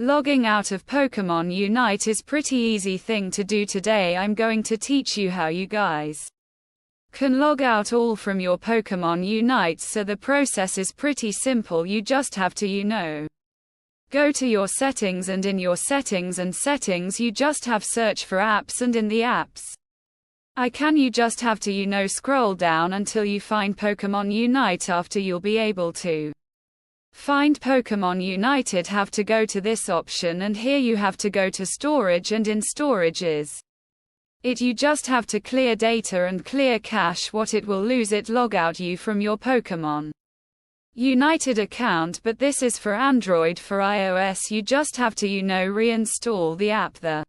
Logging out of Pokemon Unite is pretty easy thing to do. Today I'm going to teach you how you guys can log out all from your Pokemon Unite. So the process is pretty simple. You just have to go to your settings, and in your settings you just have search for apps, and in the apps icon you just have to scroll down until you find Pokemon Unite. After you'll be able to find Pokemon United, have to go to this option, and here you have to go to storage, and in storage you just have to clear data and clear cache. What it will lose, it log out you from your Pokemon United account, but this is for Android. For iOS you just have to reinstall the app. The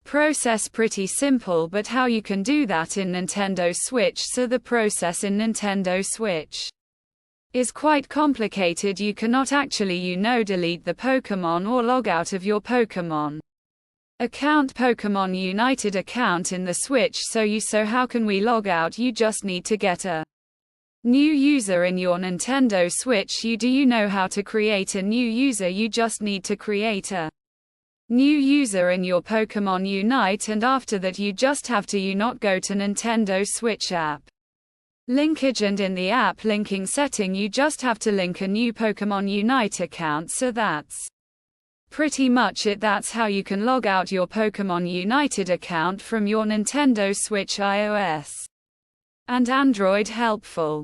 process pretty simple, but how you can do that in Nintendo Switch? So the process in Nintendo Switch is quite complicated. You cannot actually delete the Pokemon or log out of your Pokemon Pokemon United account in the Switch. So how can we log out? You just need to get a new user in your Nintendo Switch. Do you know how to create a new user? You just need to create a new user in your Pokemon Unite, and after that you just have to not go to Nintendo Switch app linkage, and in the app linking setting you just have to link a new Pokemon Unite account. So that's pretty much it. That's how you can log out your Pokemon United account from your Nintendo Switch iOS and Android. Helpful.